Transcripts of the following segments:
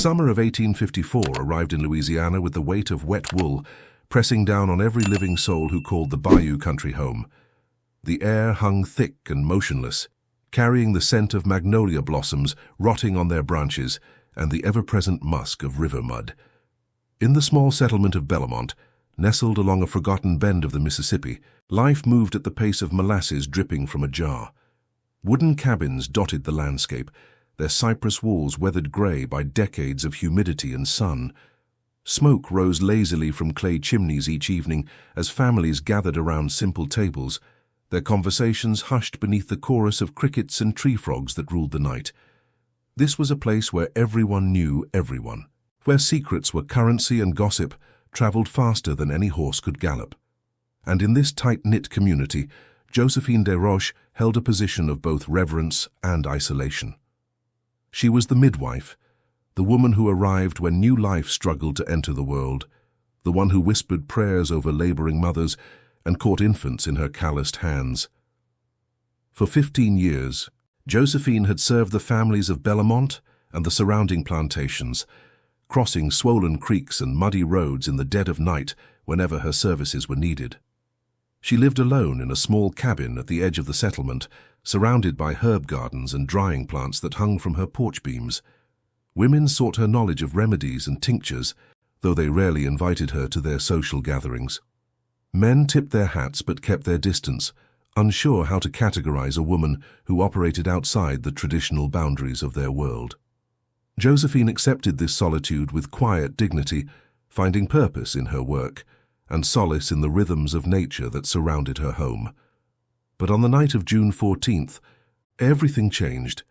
summer of 1854 arrived in Louisiana with the weight of wet wool pressing down on every living soul who called the Bayou country home. The air hung thick and motionless, carrying the scent of magnolia blossoms rotting on their branches and the ever-present musk of river mud. In the small settlement of Bellamont, nestled along a forgotten bend of the Mississippi, life moved at the pace of molasses dripping from a jar. Wooden cabins dotted the landscape, their cypress walls weathered gray by decades of humidity and sun. Smoke rose lazily from clay chimneys each evening as families gathered around simple tables, their conversations hushed beneath the chorus of crickets and tree frogs that ruled the night. This was a place where everyone knew everyone, where secrets were currency and gossip traveled faster than any horse could gallop. And in this tight-knit community, Josephine Desroches held a position of both reverence and isolation. She was the midwife, the woman who arrived when new life struggled to enter the world, the one who whispered prayers over laboring mothers and caught infants in her calloused hands. For 15 years, Josephine had served the families of Bellamont and the surrounding plantations, crossing swollen creeks and muddy roads in the dead of night whenever her services were needed. She lived alone in a small cabin at the edge of the settlement, surrounded by herb gardens and drying plants that hung from her porch beams. Women sought her knowledge of remedies and tinctures, though they rarely invited her to their social gatherings. Men tipped their hats but kept their distance, unsure how to categorize a woman who operated outside the traditional boundaries of their world. Josephine accepted this solitude with quiet dignity, finding purpose in her work and solace in the rhythms of nature that surrounded her home. But on the night of June 14th, everything changed.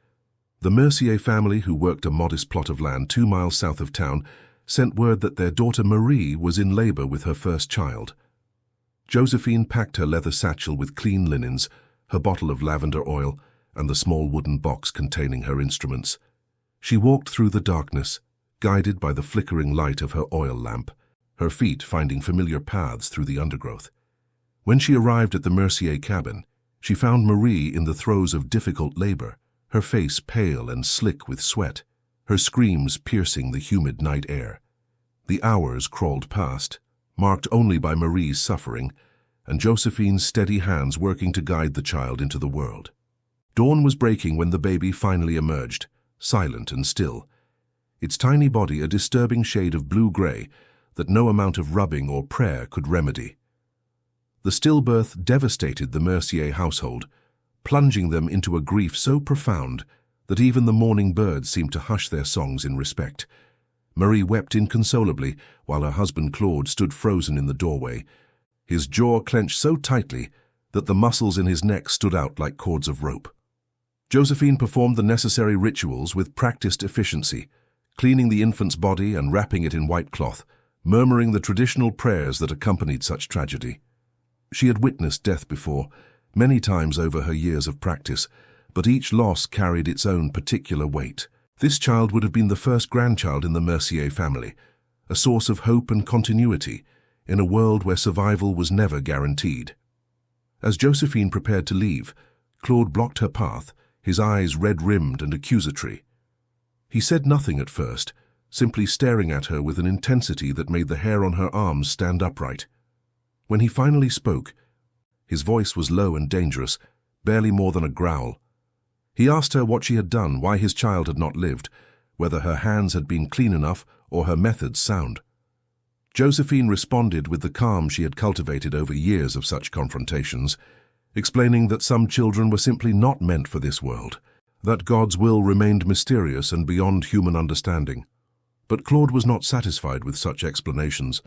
The Mercier family, who worked a modest plot of land 2 miles south of town, sent word that their daughter Marie was in labor with her first child. Josephine packed her leather satchel with clean linens, her bottle of lavender oil, and the small wooden box containing her instruments. She walked through the darkness, guided by the flickering light of her oil lamp, her feet finding familiar paths through the undergrowth. When she arrived at the Mercier cabin, she found Marie in the throes of difficult labor, her face pale and slick with sweat, her screams piercing the humid night air. The hours crawled past, marked only by Marie's suffering, and Josephine's steady hands working to guide the child into the world. Dawn was breaking when the baby finally emerged, silent and still, its tiny body a disturbing shade of blue-gray that no amount of rubbing or prayer could remedy. The stillbirth devastated the Mercier household, plunging them into a grief so profound that even the morning birds seemed to hush their songs in respect. Marie wept inconsolably while her husband Claude stood frozen in the doorway, his jaw clenched so tightly that the muscles in his neck stood out like cords of rope. Josephine performed the necessary rituals with practiced efficiency, cleaning the infant's body and wrapping it in white cloth, murmuring the traditional prayers that accompanied such tragedy. She had witnessed death before, many times over her years of practice, but each loss carried its own particular weight. This child would have been the first grandchild in the Mercier family, a source of hope and continuity in a world where survival was never guaranteed. As Josephine prepared to leave, Claude blocked her path, his eyes red-rimmed and accusatory. He said nothing at first, simply staring at her with an intensity that made the hair on her arms stand upright. When he finally spoke, his voice was low and dangerous, barely more than a growl. He asked her what she had done, why his child had not lived, whether her hands had been clean enough or her methods sound. Josephine responded with the calm she had cultivated over years of such confrontations, explaining that some children were simply not meant for this world, that God's will remained mysterious and beyond human understanding. But Claude was not satisfied with such explanations.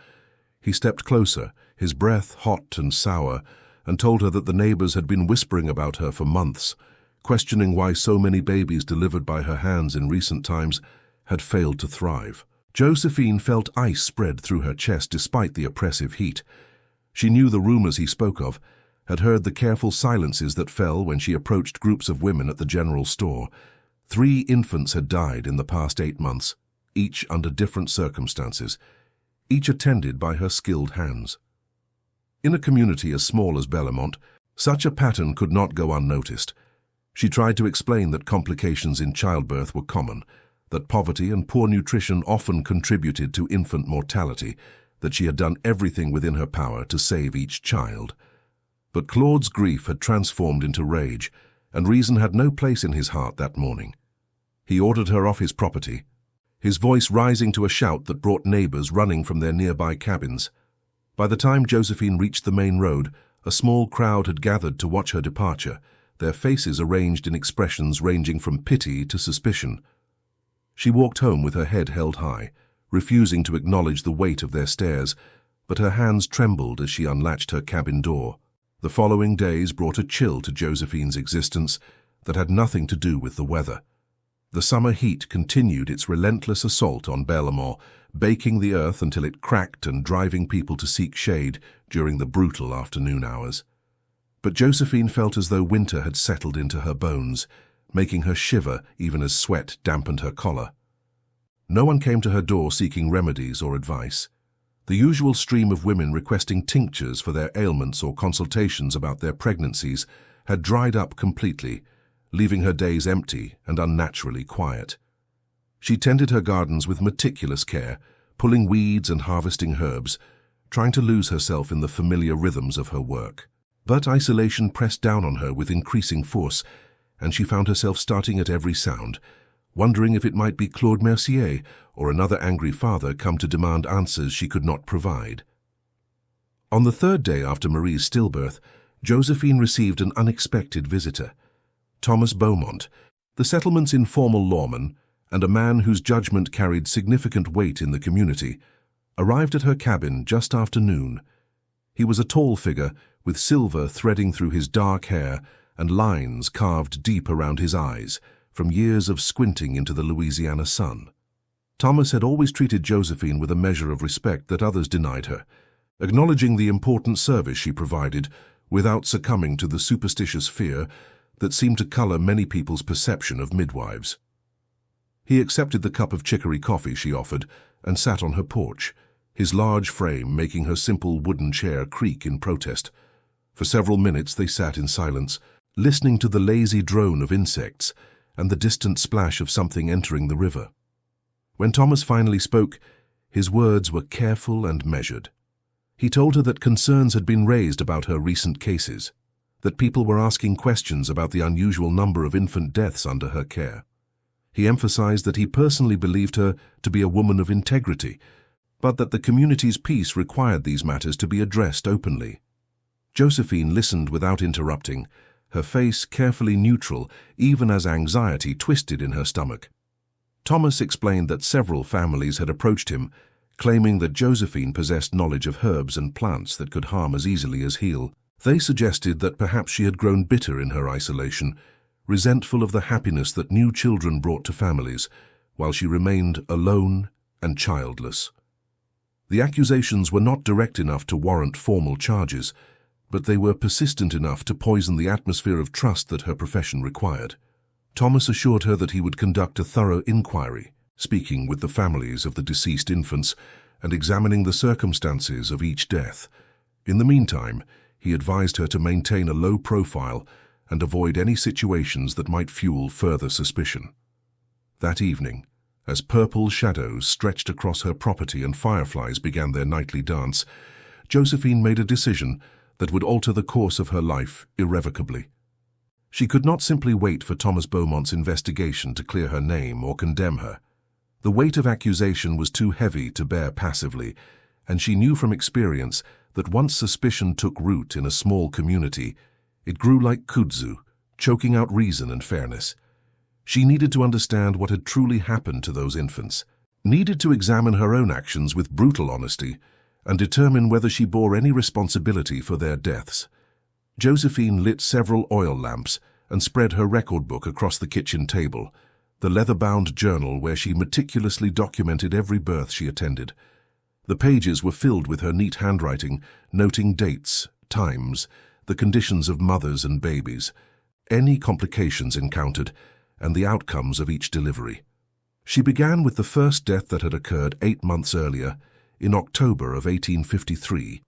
He stepped closer, his breath hot and sour, and told her that the neighbors had been whispering about her for months, questioning why so many babies delivered by her hands in recent times had failed to thrive. Josephine felt ice spread through her chest despite the oppressive heat. She knew the rumors he spoke of, had heard the careful silences that fell when she approached groups of women at the general store. 3 infants had died in the past 8 months, each under different circumstances, each attended by her skilled hands. In a community as small as Bellamont, such a pattern could not go unnoticed. She tried to explain that complications in childbirth were common, that poverty and poor nutrition often contributed to infant mortality, that she had done everything within her power to save each child. But Claude's grief had transformed into rage, and reason had no place in his heart that morning. He ordered her off his property, his voice rising to a shout that brought neighbors running from their nearby cabins. By the time Josephine reached the main road, a small crowd had gathered to watch her departure, their faces arranged in expressions ranging from pity to suspicion. She walked home with her head held high, refusing to acknowledge the weight of their stares, but her hands trembled as she unlatched her cabin door. The following days brought a chill to Josephine's existence that had nothing to do with the weather. The summer heat continued its relentless assault on Bellemont, baking the earth until it cracked and driving people to seek shade during the brutal afternoon hours. But Josephine felt as though winter had settled into her bones, making her shiver even as sweat dampened her collar. No one came to her door seeking remedies or advice. The usual stream of women requesting tinctures for their ailments or consultations about their pregnancies had dried up completely, leaving her days empty and unnaturally quiet. She tended her gardens with meticulous care, pulling weeds and harvesting herbs, trying to lose herself in the familiar rhythms of her work. But isolation pressed down on her with increasing force, and she found herself starting at every sound, wondering if it might be Claude Mercier or another angry father come to demand answers she could not provide. On the third day after Marie's stillbirth, Josephine received an unexpected visitor. Thomas Beaumont, the settlement's informal lawman, and a man whose judgment carried significant weight in the community, arrived at her cabin just after noon. He was a tall figure, with silver threading through his dark hair and lines carved deep around his eyes, from years of squinting into the Louisiana sun. Thomas had always treated Josephine with a measure of respect that others denied her, acknowledging the important service she provided without succumbing to the superstitious fear that seemed to color many people's perception of midwives. He accepted the cup of chicory coffee she offered and sat on her porch, his large frame making her simple wooden chair creak in protest. For several minutes they sat in silence, listening to the lazy drone of insects and the distant splash of something entering the river. When Thomas finally spoke, his words were careful and measured. He told her that concerns had been raised about her recent cases, that people were asking questions about the unusual number of infant deaths under her care. He emphasized that he personally believed her to be a woman of integrity, but that the community's peace required these matters to be addressed openly. Josephine listened without interrupting, her face carefully neutral, even as anxiety twisted in her stomach. Thomas explained that several families had approached him, claiming that Josephine possessed knowledge of herbs and plants that could harm as easily as heal. They suggested that perhaps she had grown bitter in her isolation, resentful of the happiness that new children brought to families, while she remained alone and childless. The accusations were not direct enough to warrant formal charges, but they were persistent enough to poison the atmosphere of trust that her profession required. Thomas assured her that he would conduct a thorough inquiry, speaking with the families of the deceased infants and examining the circumstances of each death. In the meantime, he advised her to maintain a low profile and avoid any situations that might fuel further suspicion. That evening, as purple shadows stretched across her property and fireflies began their nightly dance, Josephine made a decision that would alter the course of her life irrevocably. She could not simply wait for Thomas Beaumont's investigation to clear her name or condemn her. The weight of accusation was too heavy to bear passively, and she knew from experience that once suspicion took root in a small community, it grew like kudzu, choking out reason and fairness. She needed to understand what had truly happened to those infants, needed to examine her own actions with brutal honesty, and determine whether she bore any responsibility for their deaths. Josephine lit several oil lamps and spread her record book across the kitchen table, the leather-bound journal where she meticulously documented every birth she attended. The pages were filled with her neat handwriting, noting dates, times, the conditions of mothers and babies, any complications encountered, and the outcomes of each delivery. She began with the first death that had occurred 8 months earlier, in October of 1853.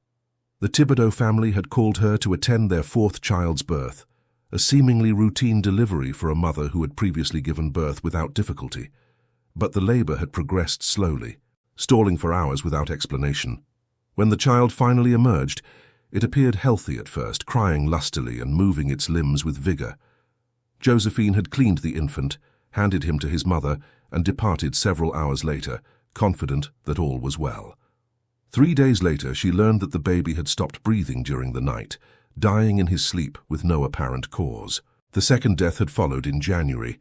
The Thibodeau family had called her to attend their 4th child's birth, a seemingly routine delivery for a mother who had previously given birth without difficulty. But the labor had progressed slowly, stalling for hours without explanation. When the child finally emerged, it appeared healthy at first, crying lustily and moving its limbs with vigor. Josephine had cleaned the infant, handed him to his mother, and departed several hours later, confident that all was well. 3 days later, she learned that the baby had stopped breathing during the night, dying in his sleep with no apparent cause. The second death had followed in January,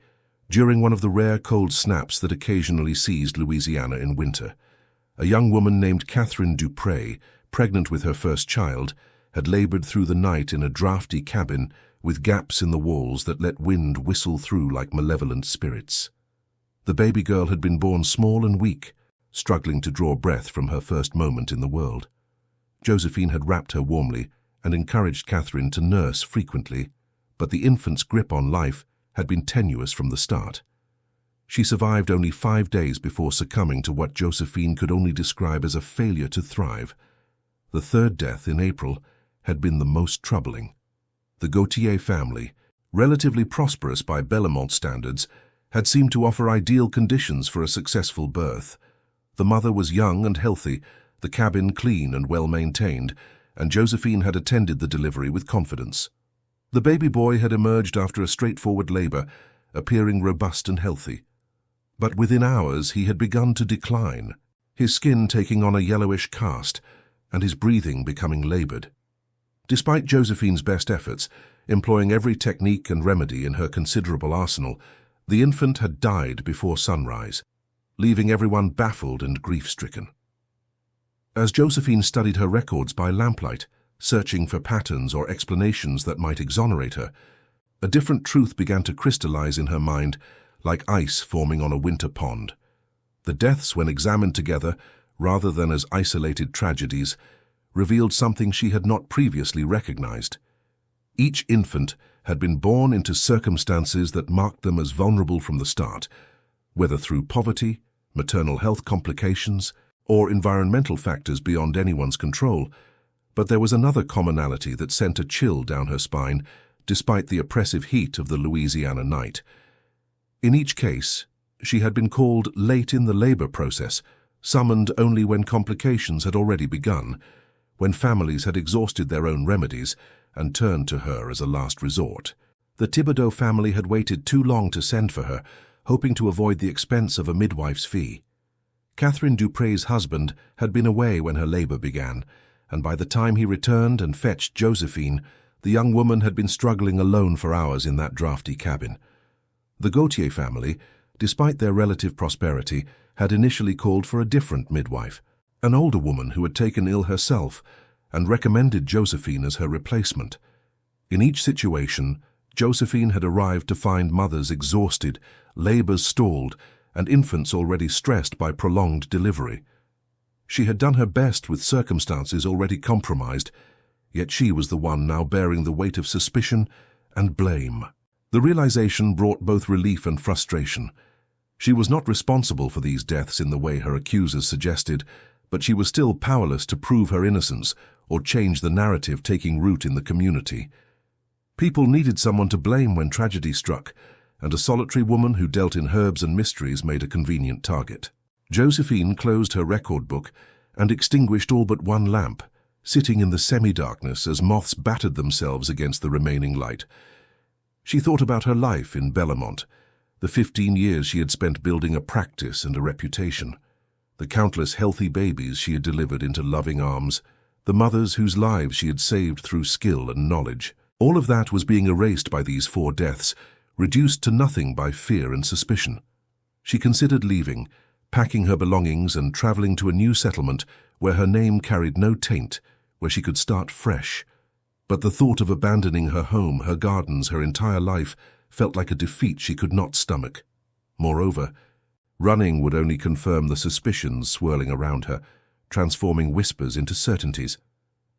during one of the rare cold snaps that occasionally seized Louisiana in winter. A young woman named Catherine Dupré, pregnant with her first child, had labored through the night in a drafty cabin with gaps in the walls that let wind whistle through like malevolent spirits. The baby girl had been born small and weak, struggling to draw breath from her first moment in the world. Josephine had wrapped her warmly and encouraged Catherine to nurse frequently, but the infant's grip on life had been tenuous from the start. She survived only 5 days before succumbing to what Josephine could only describe as a failure to thrive. The third death in April had been the most troubling. The Gautier family, relatively prosperous by Bellemont standards, had seemed to offer ideal conditions for a successful birth. The mother was young and healthy, the cabin clean and well-maintained, and Josephine had attended the delivery with confidence. The baby boy had emerged after a straightforward labor, appearing robust and healthy. But within hours he had begun to decline, his skin taking on a yellowish cast, and his breathing becoming labored. Despite Josephine's best efforts, employing every technique and remedy in her considerable arsenal, the infant had died before sunrise, leaving everyone baffled and grief-stricken. As Josephine studied her records by lamplight, searching for patterns or explanations that might exonerate her, a different truth began to crystallize in her mind, like ice forming on a winter pond. The deaths, when examined together, rather than as isolated tragedies, revealed something she had not previously recognized. Each infant had been born into circumstances that marked them as vulnerable from the start, whether through poverty, maternal health complications, or environmental factors beyond anyone's control. But there was another commonality that sent a chill down her spine, despite the oppressive heat of the Louisiana night. In each case, she had been called late in the labor process, summoned only when complications had already begun, when families had exhausted their own remedies and turned to her as a last resort. The Thibodeau family had waited too long to send for her, hoping to avoid the expense of a midwife's fee. Catherine Dupré's husband had been away when her labor began, and by the time he returned and fetched Josephine, the young woman had been struggling alone for hours in that drafty cabin. The Gautier family, despite their relative prosperity, had initially called for a different midwife, an older woman who had taken ill herself, and recommended Josephine as her replacement. In each situation, Josephine had arrived to find mothers exhausted, labors stalled, and infants already stressed by prolonged delivery. She had done her best with circumstances already compromised, yet she was the one now bearing the weight of suspicion and blame. The realization brought both relief and frustration. She was not responsible for these deaths in the way her accusers suggested, but she was still powerless to prove her innocence or change the narrative taking root in the community. People needed someone to blame when tragedy struck, and a solitary woman who dealt in herbs and mysteries made a convenient target. Josephine closed her record book and extinguished all but one lamp, sitting in the semi-darkness as moths battered themselves against the remaining light. She thought about her life in Bellemont, the 15 years she had spent building a practice and a reputation, the countless healthy babies she had delivered into loving arms, the mothers whose lives she had saved through skill and knowledge. All of that was being erased by these 4 deaths, reduced to nothing by fear and suspicion. She considered leaving, packing her belongings and traveling to a new settlement where her name carried no taint, where she could start fresh. But the thought of abandoning her home, her gardens, her entire life felt like a defeat she could not stomach. Moreover, running would only confirm the suspicions swirling around her, transforming whispers into certainties.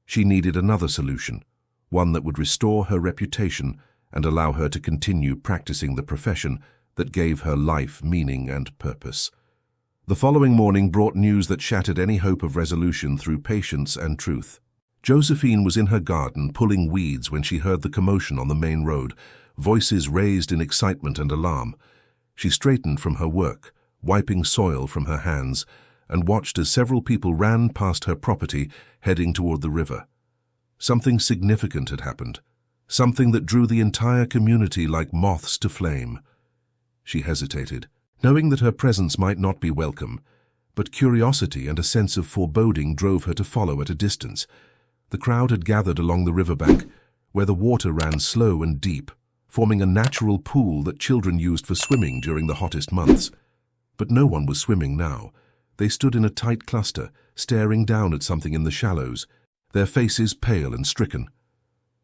She needed another solution, one that would restore her reputation and allow her to continue practicing the profession that gave her life meaning and purpose. The following morning brought news that shattered any hope of resolution through patience and truth. Josephine was in her garden pulling weeds when she heard the commotion on the main road, voices raised in excitement and alarm. She straightened from her work, wiping soil from her hands, and watched as several people ran past her property, heading toward the river. Something significant had happened, something that drew the entire community like moths to flame. She hesitated, knowing that her presence might not be welcome, but curiosity and a sense of foreboding drove her to follow at a distance. The crowd had gathered along the riverbank, where the water ran slow and deep, forming a natural pool that children used for swimming during the hottest months. But no one was swimming now. They stood in a tight cluster, staring down at something in the shallows, their faces pale and stricken.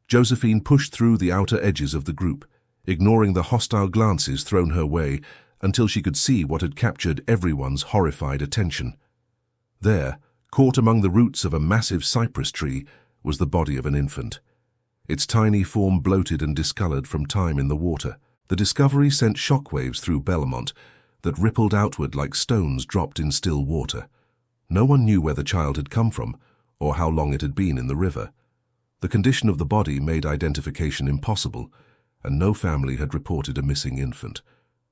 Josephine pushed through the outer edges of the group, ignoring the hostile glances thrown her way, until she could see what had captured everyone's horrified attention. There, caught among the roots of a massive cypress tree, was the body of an infant. Its tiny form bloated and discolored from time in the water. The discovery sent shockwaves through Belmont that rippled outward like stones dropped in still water. No one knew where the child had come from, or how long it had been in the river. The condition of the body made identification impossible, and no family had reported a missing infant.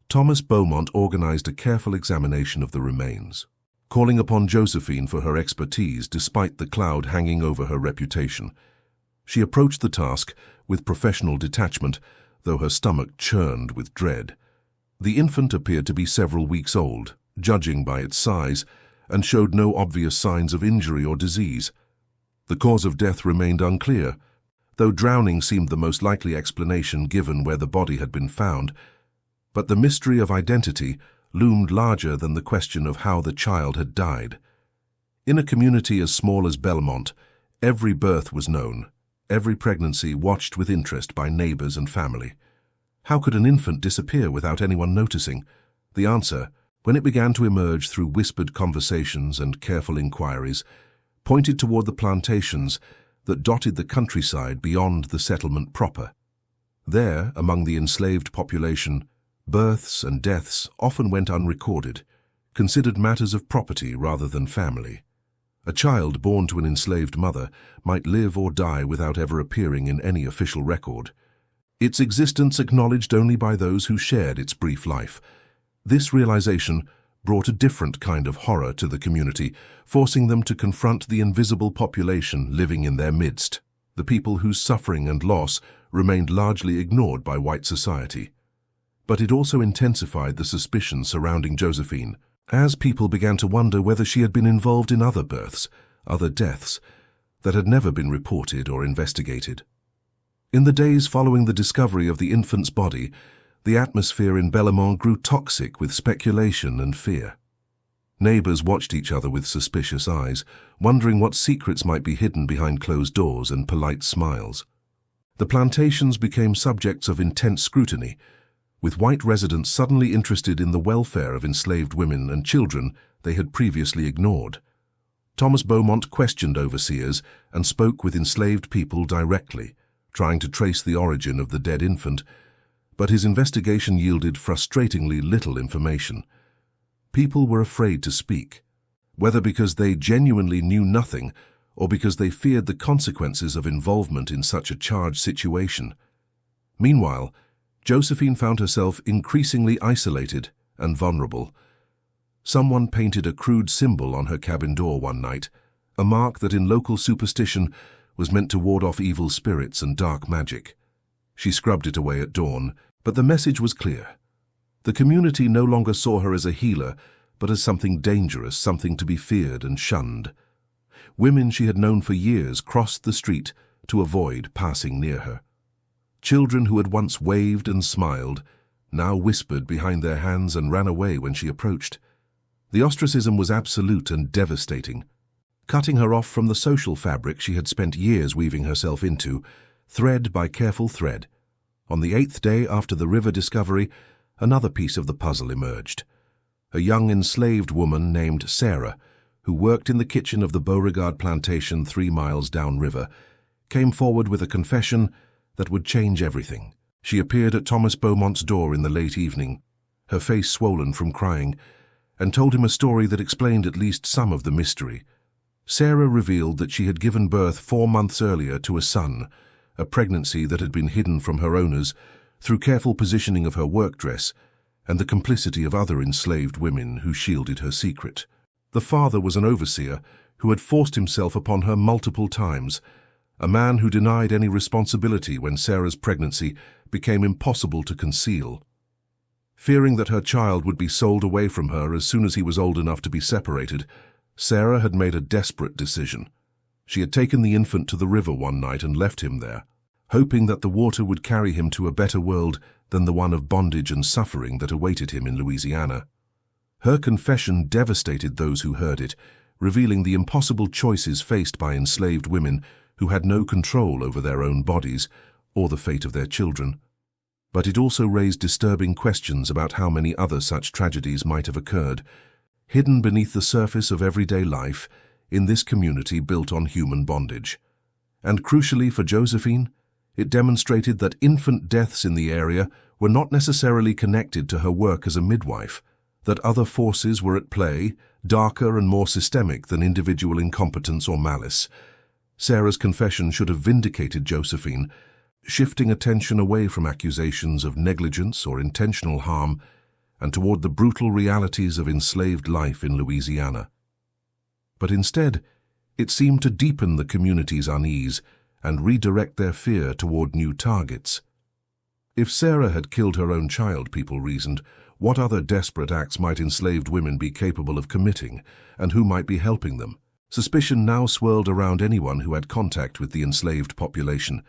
Thomas Beaumont organized a careful examination of the remains, calling upon Josephine for her expertise despite the cloud hanging over her reputation. She approached the task with professional detachment, though her stomach churned with dread. The infant appeared to be several weeks old, judging by its size, and showed no obvious signs of injury or disease. The cause of death remained unclear, though drowning seemed the most likely explanation given where the body had been found. But the mystery of identity loomed larger than the question of how the child had died. In a community as small as Belmont, every birth was known, every pregnancy watched with interest by neighbors and family. How could an infant disappear without anyone noticing? The answer, when it began to emerge through whispered conversations and careful inquiries, pointed toward the plantations that dotted the countryside beyond the settlement proper. There, among the enslaved population, births and deaths often went unrecorded, considered matters of property rather than family. A child born to an enslaved mother might live or die without ever appearing in any official record, its existence acknowledged only by those who shared its brief life. This realization brought a different kind of horror to the community, forcing them to confront the invisible population living in their midst, the people whose suffering and loss remained largely ignored by white society. But it also intensified the suspicion surrounding Josephine, as people began to wonder whether she had been involved in other births, other deaths, that had never been reported or investigated. In the days following the discovery of the infant's body, the atmosphere in Belmont grew toxic with speculation and fear. Neighbors watched each other with suspicious eyes, wondering what secrets might be hidden behind closed doors and polite smiles. The plantations became subjects of intense scrutiny, with white residents suddenly interested in the welfare of enslaved women and children they had previously ignored. Thomas Beaumont questioned overseers and spoke with enslaved people directly, trying to trace the origin of the dead infant, but his investigation yielded frustratingly little information. People were afraid to speak, whether because they genuinely knew nothing or because they feared the consequences of involvement in such a charged situation. Meanwhile, Josephine found herself increasingly isolated and vulnerable. Someone painted a crude symbol on her cabin door one night, a mark that in local superstition was meant to ward off evil spirits and dark magic. She scrubbed it away at dawn, but the message was clear. The community no longer saw her as a healer, but as something dangerous, something to be feared and shunned. Women she had known for years crossed the street to avoid passing near her. Children who had once waved and smiled now whispered behind their hands and ran away when she approached. The ostracism was absolute and devastating, cutting her off from the social fabric she had spent years weaving herself into, thread by careful thread. On the 8th day after the river discovery, another piece of the puzzle emerged. A young enslaved woman named Sarah, who worked in the kitchen of the Beauregard plantation 3 miles downriver, came forward with a confession that would change everything. She appeared at Thomas Beaumont's door in the late evening, her face swollen from crying, and told him a story that explained at least some of the mystery. Sarah revealed that she had given birth 4 months earlier to a son, a pregnancy that had been hidden from her owners through careful positioning of her work dress, and the complicity of other enslaved women who shielded her secret. The father was an overseer who had forced himself upon her multiple times, a man who denied any responsibility when Sarah's pregnancy became impossible to conceal. Fearing that her child would be sold away from her as soon as he was old enough to be separated, Sarah had made a desperate decision. She had taken the infant to the river one night and left him there, hoping that the water would carry him to a better world than the one of bondage and suffering that awaited him in Louisiana. Her confession devastated those who heard it, revealing the impossible choices faced by enslaved women who had no control over their own bodies or the fate of their children. But it also raised disturbing questions about how many other such tragedies might have occurred, hidden beneath the surface of everyday life in this community built on human bondage. And crucially for Josephine, it demonstrated that infant deaths in the area were not necessarily connected to her work as a midwife, that other forces were at play, darker and more systemic than individual incompetence or malice. Sarah's confession should have vindicated Josephine, shifting attention away from accusations of negligence or intentional harm and toward the brutal realities of enslaved life in Louisiana. But instead, it seemed to deepen the community's unease and redirect their fear toward new targets. If Sarah had killed her own child, people reasoned, what other desperate acts might enslaved women be capable of committing, and who might be helping them? Suspicion now swirled around anyone who had contact with the enslaved population,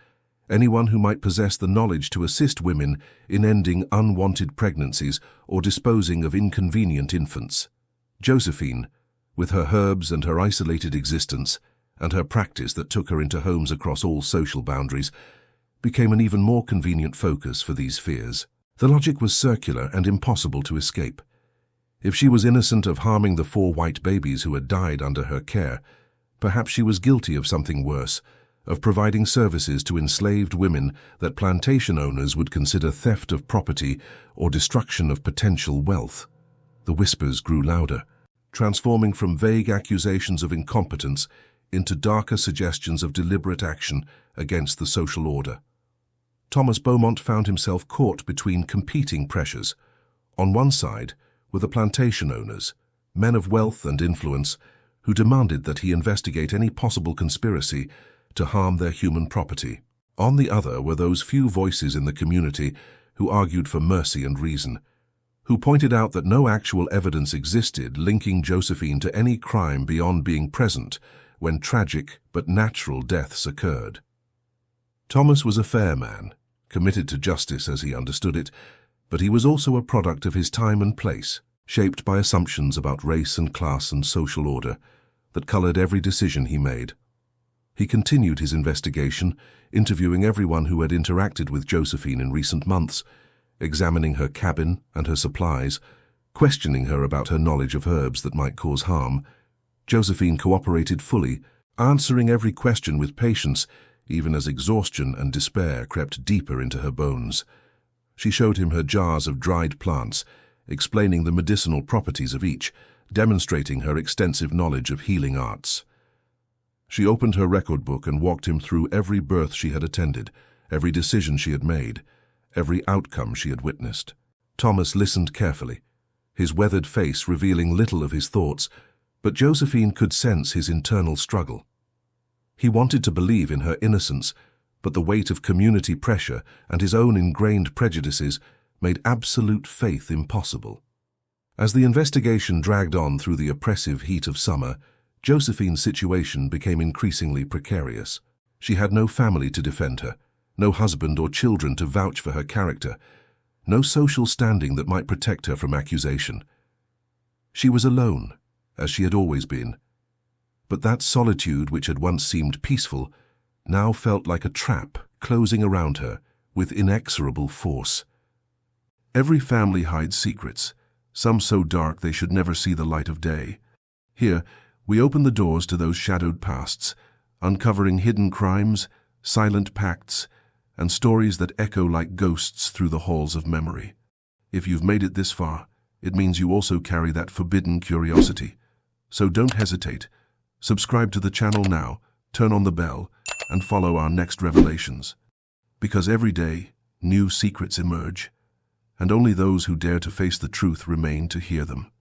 anyone who might possess the knowledge to assist women in ending unwanted pregnancies or disposing of inconvenient infants. Josephine, with her herbs and her isolated existence, and her practice that took her into homes across all social boundaries, became an even more convenient focus for these fears. The logic was circular and impossible to escape. If she was innocent of harming the 4 white babies who had died under her care, perhaps she was guilty of something worse, of providing services to enslaved women that plantation owners would consider theft of property or destruction of potential wealth. The whispers grew louder, transforming from vague accusations of incompetence into darker suggestions of deliberate action against the social order. Thomas Beaumont found himself caught between competing pressures. On one side were the plantation owners, men of wealth and influence, who demanded that he investigate any possible conspiracy to harm their human property. On the other were those few voices in the community who argued for mercy and reason, who pointed out that no actual evidence existed linking Josephine to any crime beyond being present when tragic but natural deaths occurred. Thomas was a fair man, committed to justice as he understood it, but he was also a product of his time and place, shaped by assumptions about race and class and social order that colored every decision he made. He continued his investigation, interviewing everyone who had interacted with Josephine in recent months, examining her cabin and her supplies, questioning her about her knowledge of herbs that might cause harm. Josephine cooperated fully, answering every question with patience, even as exhaustion and despair crept deeper into her bones. She showed him her jars of dried plants, explaining the medicinal properties of each, demonstrating her extensive knowledge of healing arts. She opened her record book and walked him through every birth she had attended, every decision she had made, every outcome she had witnessed. Thomas listened carefully, his weathered face revealing little of his thoughts, but Josephine could sense his internal struggle. He wanted to believe in her innocence, but the weight of community pressure and his own ingrained prejudices made absolute faith impossible. As the investigation dragged on through the oppressive heat of summer, Josephine's situation became increasingly precarious. She had no family to defend her, no husband or children to vouch for her character, no social standing that might protect her from accusation. She was alone, as she had always been. But that solitude which had once seemed peaceful now felt like a trap closing around her with inexorable force. Every family hides secrets, some so dark they should never see the light of day. Here, we open the doors to those shadowed pasts, uncovering hidden crimes, silent pacts, and stories that echo like ghosts through the halls of memory. If you've made it this far, it means you also carry that forbidden curiosity. So don't hesitate. Subscribe to the channel now, turn on the bell, and follow our next revelations. Because every day, new secrets emerge. and only those who dare to face the truth remain to hear them.